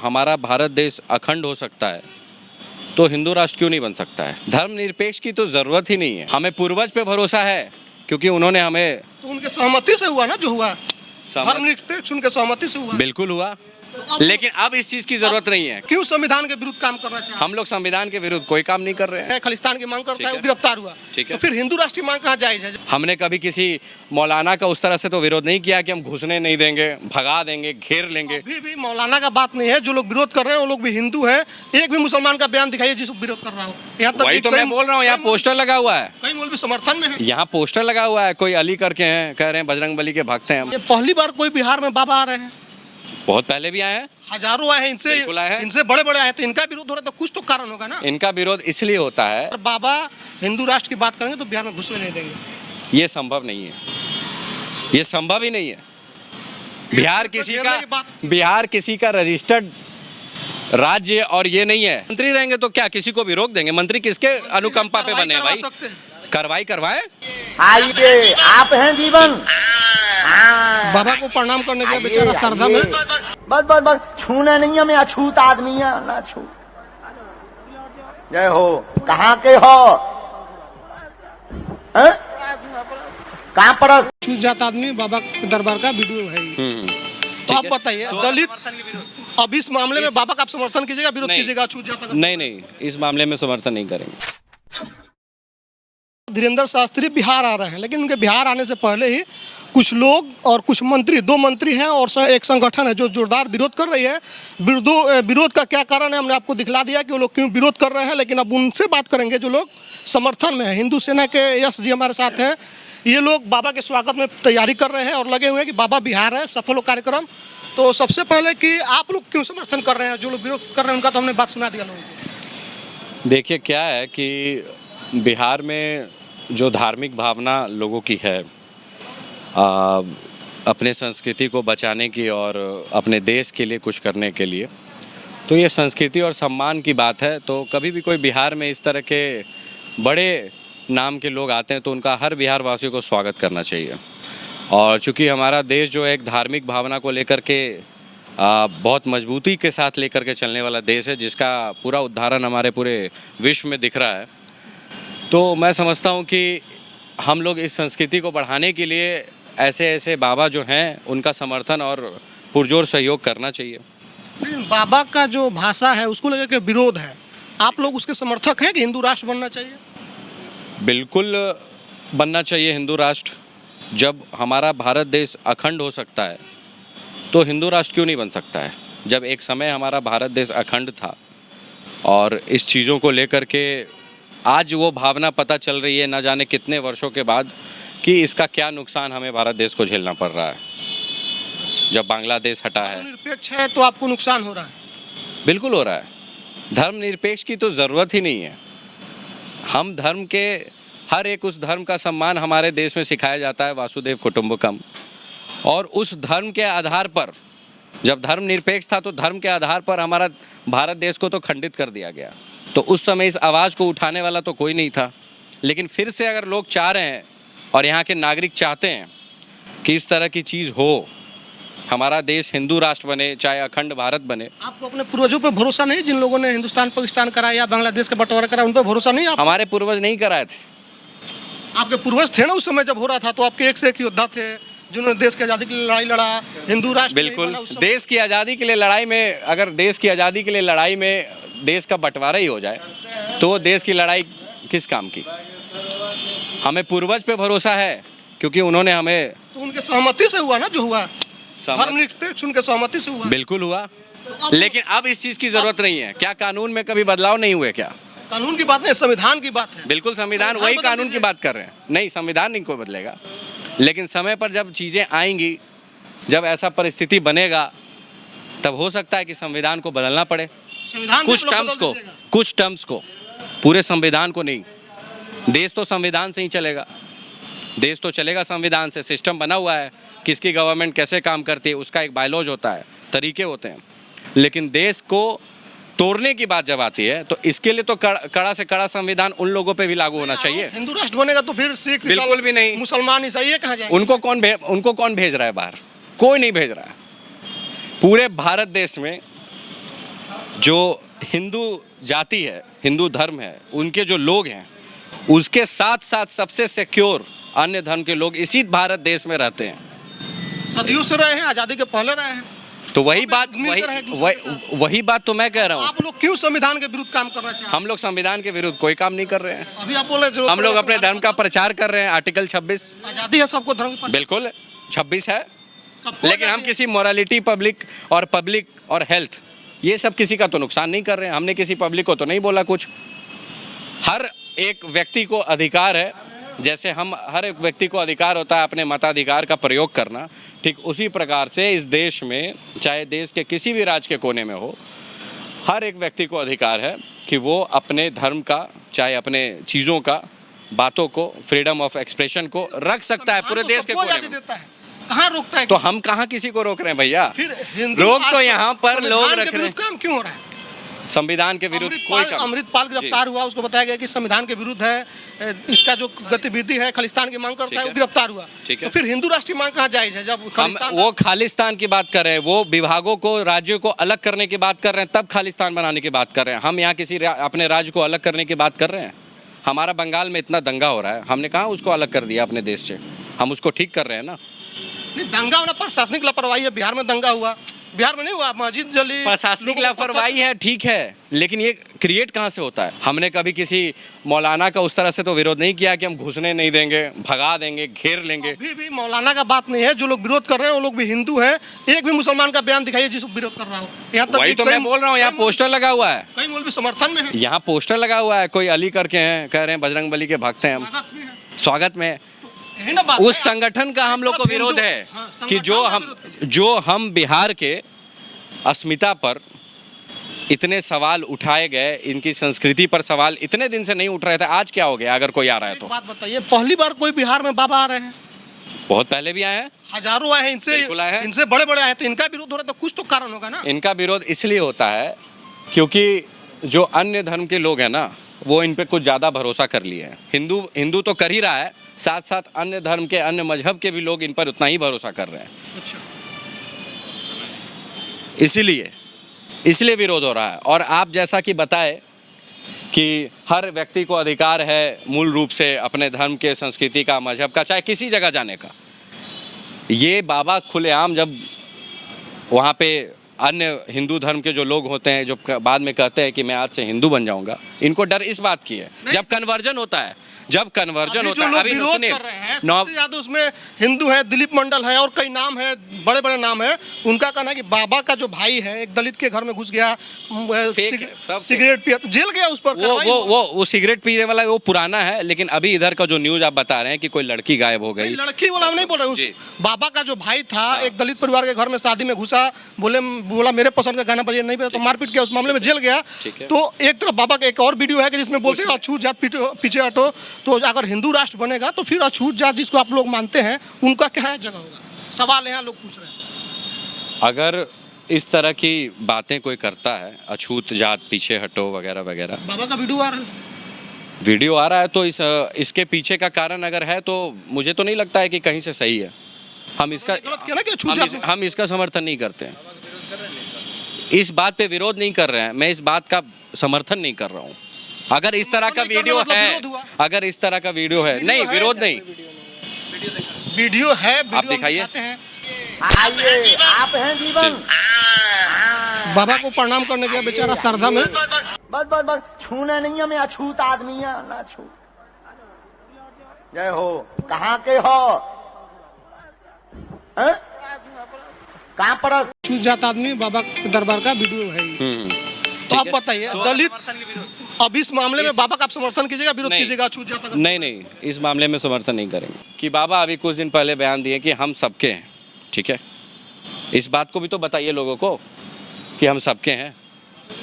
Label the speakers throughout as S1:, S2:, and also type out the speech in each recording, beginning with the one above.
S1: हमारा भारत देश अखंड हो सकता है तो हिंदू राष्ट्र क्यों नहीं बन सकता है। धर्मनिरपेक्ष की तो जरूरत ही नहीं है। हमें पूर्वज पे भरोसा है क्योंकि उन्होंने हमें,
S2: तो उनके सहमति से हुआ ना जो हुआ,
S1: सहमत
S2: धर्मनिरपेक्ष उनके सहमति से हुआ।
S1: बिल्कुल हुआ, लेकिन अब इस चीज की जरूरत नहीं है।
S2: क्यों संविधान के विरुद्ध काम करना चाहिए?
S1: हम लोग संविधान के विरुद्ध कोई काम नहीं कर रहे हैं।
S2: खालिस्तान की मांग करता
S1: ठीक
S2: है,
S1: है।
S2: वो गिरफ्तार हुआ,
S1: ठीक है।
S2: तो फिर हिंदू राष्ट्रीय मांग कहाँ जायज है?
S1: हमने कभी किसी मौलाना का उस तरह से तो विरोध नहीं किया कि हम घुसने नहीं देंगे, भगा देंगे, घेर लेंगे।
S2: अभी भी मौलाना का बात नहीं है, जो लोग विरोध कर रहे हैं वो लोग भी हिंदू हैं। एक भी मुसलमान का बयान दिखाइए जिसको विरोध कर रहा हो। यहाँ तक
S1: वही तो मैं बोल रहा हूँ, यहाँ पोस्टर लगा हुआ है,
S2: कई मौलवी समर्थन में है।
S1: यहाँ पोस्टर लगा हुआ है, कोई अली करके हैं, कह रहे हैं बजरंगबली के भक्त हैं हम।
S2: ये पहली बार कोई बिहार में बाबा आ रहे हैं,
S1: बहुत पहले भी आए हैं,
S2: हजारों आए हैं,
S1: बिल्कुल आए हैं।
S2: इनसे बड़े बड़े आए, तो इनका विरोध हो रहा है तो कुछ तो कारण होगा ना।
S1: इनका विरोध इसलिए होता है,
S2: अगर बाबा हिंदू राष्ट्र की बात करेंगे तो बिहार में घुसने नहीं देंगे।
S1: ये संभव नहीं है, ये संभव ही नहीं है। बिहार किसी का रजिस्टर्ड राज्य और ये नहीं है। मंत्री रहेंगे तो क्या किसी को भी रोक देंगे? मंत्री किसके अनुकंपा पे बने हैं भाई? कार्रवाई करवाए।
S3: आइए, आप हैं जीवन।
S2: बाबा को प्रणाम करने के बेचारा श्रद्धा में
S3: बस बस बस छूना नहीं है, मैं अछूत आदमी है ना छू। जय हो। कहाँ के हो? कहाँ पर?
S2: छूट जाता आदमी बाबा के दरबार का वीडियो है। तो आप बताइए, दलित अब इस मामले में बाबा का आप समर्थन कीजिएगा, विरोध कीजिएगा? छूट जाता
S1: नहीं, इस मामले में समर्थन नहीं करेंगे।
S2: धीरेन्द्र शास्त्री बिहार आ रहे हैं, लेकिन उनके बिहार आने से पहले ही कुछ लोग और कुछ मंत्री, 2 मंत्री हैं और एक संगठन है जो जोरदार विरोध कर रही है। विरोध का क्या कारण है हमने आपको दिखला दिया कि वो लोग क्यों विरोध कर रहे हैं, लेकिन अब उनसे बात करेंगे जो लोग समर्थन में है। हिंदू सेना के यश जी हमारे साथ हैं। ये लोग बाबा के स्वागत में तैयारी कर रहे हैं और लगे हुए हैं कि बाबा बिहार है, सफल हो कार्यक्रम। तो सबसे पहले कि आप लोग क्यों समर्थन कर रहे हैं? जो लोग विरोध कर रहे हैं उनका तो हमने बात सुना दिया लोगों को।
S1: देखिए क्या है कि बिहार में जो धार्मिक भावना लोगों की है, अपने संस्कृति को बचाने की और अपने देश के लिए कुछ करने के लिए, तो ये संस्कृति और सम्मान की बात है। तो कभी भी कोई बिहार में इस तरह के बड़े नाम के लोग आते हैं तो उनका हर बिहार वासियों को स्वागत करना चाहिए। और चूँकि हमारा देश जो एक धार्मिक भावना को लेकर के बहुत मजबूती के साथ लेकर के चलने वाला देश है, जिसका पूरा उदाहरण हमारे पूरे विश्व में दिख रहा है, तो मैं समझता हूँ कि हम लोग इस संस्कृति को बढ़ाने के लिए ऐसे बाबा जो हैं उनका समर्थन और पुरजोर सहयोग करना चाहिए।
S2: बाबा का जो भाषा है उसको लेकर के विरोध है, आप लोग उसके समर्थक हैं कि हिंदू राष्ट्र बनना चाहिए?
S1: बिल्कुल बनना चाहिए हिंदू राष्ट्र। जब हमारा भारत देश अखंड हो सकता है तो हिंदू राष्ट्र क्यों नहीं बन सकता है। जब एक समय हमारा भारत देश अखंड था और इस चीज़ों को लेकर के आज वो भावना पता चल रही है न जाने कितने वर्षों के बाद कि इसका क्या नुकसान हमें भारत देश को झेलना पड़ रहा है। जब बांग्लादेश हटा है,
S2: निरपेक्ष है तो आपको नुकसान हो रहा है?
S1: बिल्कुल हो रहा है। धर्मनिरपेक्ष की तो ज़रूरत ही नहीं है। हम धर्म के हर एक उस धर्म का सम्मान हमारे देश में सिखाया जाता है, वासुदेव कुटुंबकम। और उस धर्म के आधार पर, जब धर्म निरपेक्ष था तो धर्म के आधार पर हमारा भारत देश को तो खंडित कर दिया गया। तो उस समय इस आवाज़ को उठाने वाला तो कोई नहीं था। लेकिन फिर से अगर लोग चाह रहे हैं और यहाँ के नागरिक चाहते हैं कि इस तरह की चीज़ हो, हमारा देश हिंदू राष्ट्र बने, चाहे अखंड भारत बने।
S2: आपको अपने पूर्वजों पे भरोसा नहीं? जिन लोगों ने हिंदुस्तान पाकिस्तान कराया या बांग्लादेश का बंटवारा करा, उन पे भरोसा नहीं?
S1: हमारे पूर्वज नहीं कराए थे।
S2: आपके पूर्वज थे ना उस समय जब हो रहा था, तो आपके एक से एक योद्धा थे जिन्होंने देश की आज़ादी के लिए लड़ाई लड़ा, हिंदू राष्ट्र।
S1: बिल्कुल, देश की आज़ादी के लिए लड़ाई में, अगर देश की आज़ादी के लिए लड़ाई में देश का बंटवारा ही हो जाए तो देश की लड़ाई किस काम की। हमें पूर्वज पे भरोसा है क्योंकि उन्होंने हमें,
S2: तो उनके सहमति से हुआ ना जो हुआ, धर्मनिरपेक्ष उनके सहमति से हुआ।
S1: बिल्कुल हुआ, लेकिन अब इस चीज़ की ज़रूरत नहीं है। क्या कानून में कभी बदलाव नहीं हुए? क्या
S2: कानून की बात नहीं, संविधान की बात है।
S1: बिल्कुल, संविधान, वही कानून की बात कर रहे हैं। नहीं, संविधान नहीं कोई बदलेगा, लेकिन समय पर जब चीज़ें आएंगी, जब ऐसा परिस्थिति बनेगा, तब हो सकता है कि संविधान को बदलना पड़े। कुछ टर्म्स को, पूरे संविधान को नहीं। देश तो संविधान से ही चलेगा, देश तो चलेगा संविधान से। सिस्टम बना हुआ है, किसकी गवर्नमेंट कैसे काम करती है, उसका एक बायलॉज होता है, तरीके होते हैं। लेकिन देश को तोड़ने की बात जब आती है तो इसके लिए तो कड़ा से कड़ा संविधान उन लोगों पे भी लागू होना चाहिए।
S2: हिंदू राष्ट्र बनेगा तो फिर सिख,
S1: बिल्कुल भी नहीं,
S2: मुसलमान, ईसाई कहाँ जाएंगे?
S1: उनको कौन भेज रहा है बाहर? कोई नहीं भेज रहा है। पूरे भारत देश में जो हिंदू जाति है, हिंदू धर्म है, उनके जो लोग हैं, उसके साथ साथ सबसे सिक्योर अन्य धर्म के लोग इसी भारत देश में रहते हैं।
S2: सदियों से रहे हैं, आज़ादी के पहले रहे हैं।
S1: तो वही बात
S2: मिलकर रहे एक दूसरे के साथ।
S1: वही बात तो मैं कह रहा हूँ।
S2: आप लोग क्यों संविधान के विरुद्ध काम करना चाहते हैं?
S1: हम लोग संविधान के विरुद्ध कोई काम नहीं कर रहे हैं।
S2: अभी आप बोले जो
S1: हम लोग अपने धर्म का प्रचार कर रहे हैं। आर्टिकल 26
S2: आज़ादी है सबको धर्म की,
S1: बिल्कुल 26 है,
S2: सबको
S1: लेकिन हम
S2: आज़ादी है।
S1: किसी मोरालिटी पब्लिक और हेल्थ, ये सब किसी का तो नुकसान नहीं कर रहे हैं। हमने किसी पब्लिक को तो नहीं बोला कुछ। हर एक व्यक्ति को अधिकार है, जैसे हम हर एक व्यक्ति को अधिकार होता है अपने मताधिकार का प्रयोग करना, ठीक उसी प्रकार से इस देश में, चाहे देश के किसी भी राज्य के कोने में हो, हर एक व्यक्ति को अधिकार है कि वो अपने धर्म का, चाहे अपने चीज़ों का, बातों को, फ्रीडम ऑफ एक्सप्रेशन को रख सकता है पूरे देश के
S2: सबको
S1: कोने
S2: आज़ादी
S1: में।
S2: देता है, कहाँ रोकता है?
S1: तो हम कहाँ किसी को रोक रहे हैं भैया?
S2: फिर हिंदू
S1: रोक
S2: आज
S1: तो यहाँ पर
S2: संविधान
S1: लोग
S2: के
S1: रख रहे
S2: विरुद्ध
S1: हैं।
S2: काम क्यों हो रहा है?
S1: संविधान के विरुद्ध कोई काम।
S2: अमृतपाल गिरफ्तार हुआ, उसको बताया गया कि संविधान के विरुद्ध है, इसका जो गतिविधि है खालिस्तान की मांग करता है, वो गिरफ्तार हुआ।
S1: ठीक है।
S2: तो फिर हिंदू राष्ट्रीय मांग कहाँ जायज है जब
S1: हम
S2: खालिस्तान?
S1: वो खालिस्तान की बात कर रहे हैं, वो विभागों को, राज्यों को अलग करने की बात कर रहे हैं, तब खालिस्तान बनाने की बात कर रहे हैं। हम यहाँ किसी अपने राज्य को अलग करने की बात कर रहे हैं? हमारा बंगाल में इतना दंगा हो रहा है, हमने कहाँ उसको अलग कर दिया अपने देश से? हम उसको ठीक कर रहे हैं ना।
S2: नहीं, दंगा होना प्रशासनिक लापरवाही है। बिहार में दंगा हुआ, बिहार में नहीं हुआ, मस्जिद जली,
S1: प्रशासनिक
S2: लोगों को
S1: लापरवाही है, ठीक है, लेकिन ये क्रिएट कहाँ से होता है? हमने कभी किसी मौलाना का उस तरह से तो विरोध नहीं किया कि हम घुसने नहीं देंगे, भगा देंगे, घेर लेंगे।
S2: अभी भी मौलाना का बात नहीं है। जो लोग विरोध कर रहे हैं वो लोग भी हिंदू हैं। एक भी मुसलमान का बयान दिखाइए जिसको विरोध कर रहा हो। यहाँ तक
S1: वही
S2: कि
S1: तो
S2: कई-
S1: मैं बोल रहा हूँ, यहाँ
S2: कई
S1: पोस्टर लगा हुआ है,
S2: कई मौलवी समर्थन में है,
S1: यहाँ पोस्टर लगा हुआ है, कोई अली करके हैं, कह रहे हैं बजरंग बली के भक्त हैं हम,
S2: स्वागत भी है।
S1: स्वागत में।
S2: यही ना बात
S1: उस
S2: है।
S1: संगठन का हम लोग को
S2: हिंदू-
S1: विरोध है
S2: हाँ,
S1: कि
S2: संगठन का
S1: जो हम बिहार के अस्मिता पर इतने सवाल उठाए गए, इनकी संस्कृति पर सवाल इतने दिन से नहीं उठ रहे थे, आज क्या हो गया अगर कोई आ रहा है
S2: एक
S1: तो?
S2: बात बताइए, पहली बार कोई बिहार में बाबा आ रहे हैं?
S1: बहुत पहले भी आए हैं,
S2: हजारों आए हैं,
S1: बिल्कुल आए हैं।
S2: इनसे बड़े बड़े आए, तो इनका विरोध हो रहा है, तो कुछ तो कारण होगा ना।
S1: इनका विरोध इसलिए होता है क्योंकि जो अन्य धर्म के लोग हैं ना, वो इन पे कुछ ज़्यादा भरोसा कर लिए हैं। हिंदू तो कर ही रहा है, साथ साथ अन्य धर्म के, अन्य मजहब के भी लोग इन पर उतना ही भरोसा कर रहे हैं।
S2: अच्छा,
S1: इसलिए विरोध हो रहा है। और आप जैसा कि बताए कि हर व्यक्ति को अधिकार है मूल रूप से अपने धर्म के, संस्कृति का, मजहब का, चाहे किसी जगह जाने का। ये बाबा खुलेआम जब वहाँ पे अन्य हिंदू धर्म के जो लोग होते हैं, जो बाद में कहते हैं कि मैं आज से हिंदू बन जाऊंगा, इनको डर इस बात की है जब कन्वर्जन होता है,
S2: अभी जो लोग विरोध
S1: सुनिए,
S2: कर रहे हैं, सबसे ज्यादा उसमें हिंदू है, दिलीप मंडल है, और कई नाम है, बड़े बड़े नाम है। उनका कहना है कि बाबा का जो भाई है एक दलित के घर में घुस गया,
S1: सब
S2: सिगरेट पिया, जेल गया, उस पर कार्रवाई हुई।
S1: वो सिगरेट पीने वाला वो पुराना है, लेकिन अभी इधर का जो न्यूज आप बता रहे हैं कि कोई लड़की गायब हो गई,
S2: लड़की वाला हम नहीं बोल रहे।
S1: जी।
S2: उस बाबा का जो भाई था, एक दलित परिवार के घर में शादी में घुसा, बोला मेरे पसंद का गाना बजे, नहीं बजा तो मारपीट किया, उस मामले में जेल गया।
S1: ठीक है।
S2: तो एक तरफ बाबा का एक और वीडियो है कि जिसमें बोलते हैं अछूत जात पीछे हटो। तो अगर हिंदू राष्ट्र बनेगा तो फिर अछूत जात जिसको आप लोग मानते हैं उनका क्या जगह होगा? सवाल यहाँ लोग पूछ रहे हैं।
S1: अगर इस तरह की बातें कोई करता है, अछूत जात, पीछे हटो वगैरह वगैरह,
S2: बाबा का
S1: वीडियो आ रहा है तो इसके पीछे का कारण अगर है तो मुझे तो नहीं लगता है कि कहीं से सही है। हम इसका
S2: गलत किया ना कि अछूत जात
S1: हम इसका समर्थन नहीं करते हैं। इस बात पे विरोध नहीं कर रहे हैं, मैं इस बात का समर्थन नहीं कर रहा हूँ। अगर इस तरह का वीडियो है, अगर इस तरह का वीडियो है, नहीं विरोध नहीं,
S2: वीडियो है,
S1: आप दिखाइए।
S3: आइए, आप हैं जीवन।
S2: बाबा को प्रणाम करने गया बेचारा श्रद्धा में।
S3: बस छूना नहीं है, मैं अछूत आदमी है, ना छू। जय हो। कहाँ के हो? हैं? कहाँ पर?
S2: अछूत जात आदमी बाबा के दरबार का वीडियो है ये। तो आप बताइए, दलित अब इस मामले में बाबा का आप समर्थन कीजिएगा, विरोध
S1: नहीं।
S2: कीजिएगा? अछूत जात
S1: नहीं, इस मामले में समर्थन नहीं करेंगे। कि बाबा अभी कुछ दिन पहले बयान दिए कि हम सबके हैं, ठीक है, इस बात को भी तो बताइए लोगों को कि हम सबके हैं।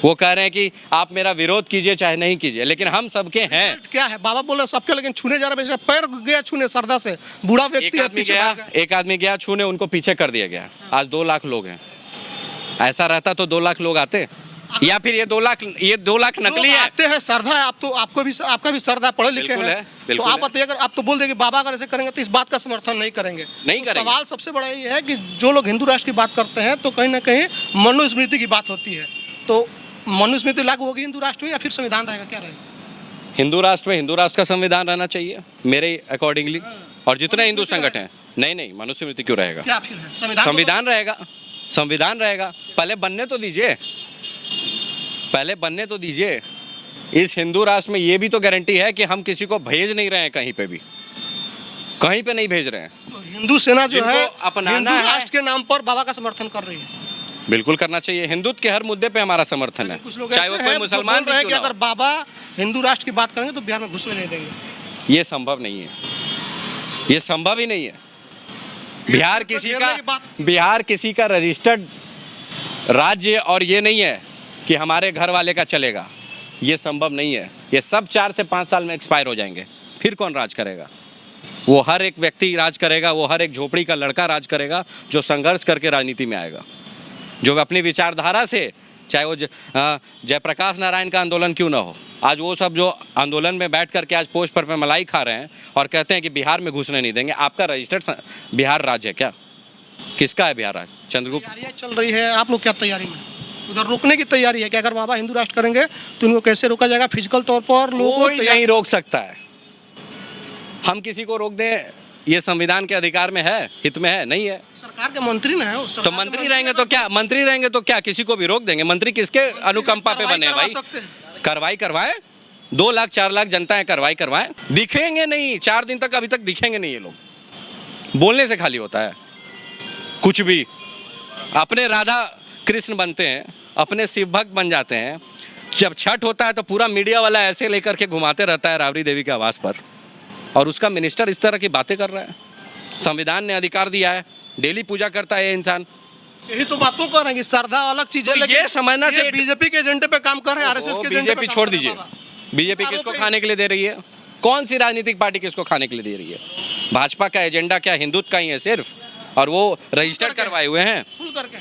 S1: वो कह रहे हैं कि आप मेरा विरोध कीजिए चाहे नहीं कीजिए, लेकिन हम सबके हैं।
S2: क्या है? बाबा बोले सबके, लेकिन छूने जा रहे हैं, पैर गया छूने श्रद्धा से, बूढ़ा व्यक्ति है, पीछे भाग गया।
S1: एक आदमी गया छूने, उनको पीछे कर दिया गया। आज 2 लाख लोग हैं। ऐसा रहता तो 2 लाख लोग आते, या फिर ये 2 लाख नकली
S2: लोग
S1: है।
S2: आते हैं, श्रद्धा है। आप तो आपका भी श्रद्धा है, पढ़े लिखे
S1: बिल्कुल
S2: हैं।
S1: है, बिल्कुल
S2: तो आप
S1: है।
S2: बताइए, अगर आप तो बोल देंगे बाबा अगर ऐसे करेंगे तो इस बात का समर्थन नहीं करेंगे।
S1: नहीं
S2: तो
S1: करेंगे।
S2: सवाल सबसे बड़ा ये है कि जो लोग हिंदू राष्ट्र की बात करते हैं तो कहीं ना कहीं मनुस्मृति की बात होती है। तो मनुस्मृति लागू होगी हिंदू राष्ट्र में या फिर संविधान रहेगा, क्या रहेगा?
S1: हिंदू राष्ट्र में हिंदू राष्ट्र का संविधान रहना चाहिए मेरे अकॉर्डिंगली, और जितने हिंदू संगठन हैं। नहीं, मनुस्मृति क्यों रहेगा?
S2: क्या ऑप्शन है?
S1: संविधान रहेगा, संविधान रहेगा। पहले बनने तो दीजिए, पहले बनने तो दीजिए। इस हिंदू राष्ट्र में ये भी तो गारंटी है कि हम किसी को भेज नहीं रहे हैं, कहीं पे भी, कहीं पे नहीं भेज रहे हैं।
S2: तो हिंदू सेना जो है
S1: जिनको अपनाना
S2: हिंदू
S1: है,
S2: राष्ट्र के नाम पर बाबा का समर्थन कर रही है।
S1: बिल्कुल करना चाहिए। हिंदुत्व के हर मुद्दे पे हमारा समर्थन है,
S2: कुछ लोग
S1: चाहे वो
S2: ऐसे
S1: कोई
S2: हैं जो
S1: मुसलमान
S2: बोल रहे
S1: भी
S2: हैं कि
S1: क्यों ना
S2: अगर बाबा हिंदू राष्ट्र की बात करेंगे तो बिहार में घुसने नहीं देंगे।
S1: हो। ये संभव नहीं है, ये संभव ही नहीं है। बिहार किसी का रजिस्टर्ड राज्य और ये नहीं है कि हमारे घर वाले का चलेगा, ये संभव नहीं है। ये सब 4 से 5 साल में एक्सपायर हो जाएंगे, फिर कौन राज करेगा? वो हर एक व्यक्ति राज करेगा, वो हर एक झोपड़ी का लड़का राज करेगा जो संघर्ष करके राजनीति में आएगा, जो अपनी विचारधारा से, चाहे वो जयप्रकाश नारायण का आंदोलन क्यों ना हो, आज वो सब जो आंदोलन में बैठ करके आज पोस्ट पर मलाई खा रहे हैं और कहते हैं कि बिहार में घुसने नहीं देंगे। आपका रजिस्टर्ड बिहार राज्य है क्या? किसका है बिहार राज्य? चंद्रगुप्त।
S2: तैयारियां चल रही है, आप लोग क्या तैयारी में? उधर रोकने की तैयारी है कि अगर बाबा हिंदू राष्ट्र करेंगे तो इनको कैसे रोका जाएगा? फिजिकल तौर पर
S1: कोई नहीं रोक सकता है। हम किसी को रोक दें, ये संविधान के अधिकार में है, हित में है? नहीं है।
S2: सरकार के मंत्री ना है,
S1: तो मंत्री रहेंगे तो क्या, मंत्री रहेंगे तो क्या किसी को भी रोक देंगे? मंत्री किसके अनुकंपा पे बने भाई? कार्रवाई करवाएं, 2 लाख 4 लाख जनता है, कार्रवाई करवाएं। दिखेंगे नहीं 4 दिन तक, अभी तक दिखेंगे नहीं ये लोग। बोलने से खाली होता है कुछ भी। अपने राधा कृष्ण बनते हैं, अपने शिव भक्त बन जाते हैं। जब छठ होता है तो पूरा मीडिया वाला ऐसे लेकर के घुमाते रहता है राबड़ी देवी के आवास पर, और उसका मिनिस्टर इस तरह की बातें कर रहा है। संविधान ने अधिकार दिया है, डेली पूजा करता है ये इंसान।
S2: यही तो बातों कर रहे हैं कि श्रद्धा अलग चीज है,
S1: तो ये समझना चाहिए।
S2: बीजेपी के एजेंडे पे काम कर रहे हैं, आरएसएस के एजेंडे पे।
S1: बीजेपी छोड़ दीजिए, बीजेपी किसको खाने के लिए दे रही है? कौन सी राजनीतिक पार्टी किसको खाने के लिए दे रही है? भाजपा का एजेंडा क्या हिंदुत्व का ही है सिर्फ, और वो रजिस्टर करवाए हुए हैं।
S2: खुल करके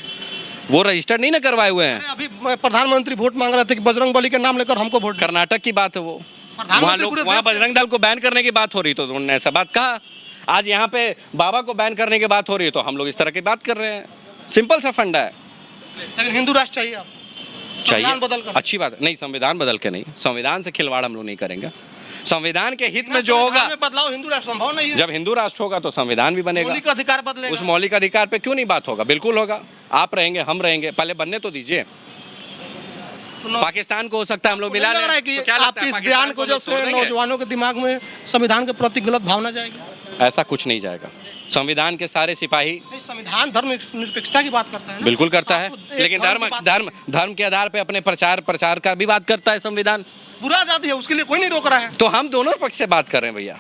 S1: वो रजिस्टर नहीं ना करवाए हुए हैं।
S2: अभी प्रधानमंत्री वोट मांग रहे थे कि बजरंग बली के नाम लेकर हमको वोट।
S1: कर्नाटक की बात है वो, वहाँ बजरंग दल को बैन करने की बात हो रही, तो उन्होंने ऐसा बात कहा। आज यहाँ पे बाबा को बैन करने की बात हो रही है, तो हम लोग इस तरह की बात कर रहे हैं। सिंपल सा फंडा है।
S2: लेकिन हिंदू राष्ट्र चाहिए आप,
S1: चाहिए,
S2: बदल कर।
S1: अच्छी बात नहीं, संविधान बदल के नहीं, संविधान से खिलवाड़ हम लोग नहीं करेंगे। संविधान के हित में जो होगा,
S2: बदलाव हिंदू राष्ट्र संभव नहीं है।
S1: जब हिंदू राष्ट्र होगा तो संविधान भी बनेगा,
S2: मौलिक अधिकार बदलेगा।
S1: उस मौलिक अधिकार पे क्यों नहीं बात होगा? बिल्कुल होगा। आप रहेंगे, हम रहेंगे, पहले बनने तो दीजिए। पाकिस्तान को हो सकता है हम लोग मिला
S2: लग रहा है कि आप इस बयान को जो नौजवानों के दिमाग में संविधान के प्रति गलत भावना जाएगी।
S1: ऐसा कुछ नहीं जाएगा। संविधान के सारे सिपाही,
S2: संविधान धर्म निरपेक्षता की बात करता है ना?
S1: बिल्कुल करता है, लेकिन धर्म के आधार पे अपने प्रचार का भी बात करता है संविधान।
S2: बुरा जाती है, उसके लिए कोई नहीं रोक रहा है।
S1: तो हम दोनों पक्ष से बात कर रहे हैं भैया,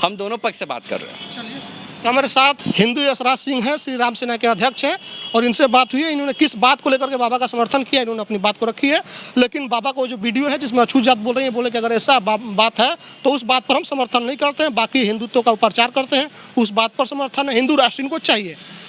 S1: हम दोनों पक्ष से बात कर रहे हैं।
S2: चलिए, तो हमारे साथ हिंदू यशराज सिंह हैं, श्री राम सेना के अध्यक्ष हैं, और इनसे बात हुई है। इन्होंने किस बात को लेकर के बाबा का समर्थन किया, इन्होंने अपनी बात को रखी है। लेकिन बाबा को जो वीडियो है जिसमें अछूत जात बोल रही है, बोले कि अगर ऐसा बात है तो उस बात पर हम समर्थन नहीं करते हैं, बाकी हिंदुत्व का प्रचार करते हैं, उस बात पर समर्थन है। हिंदू राष्ट्र इनको चाहिए।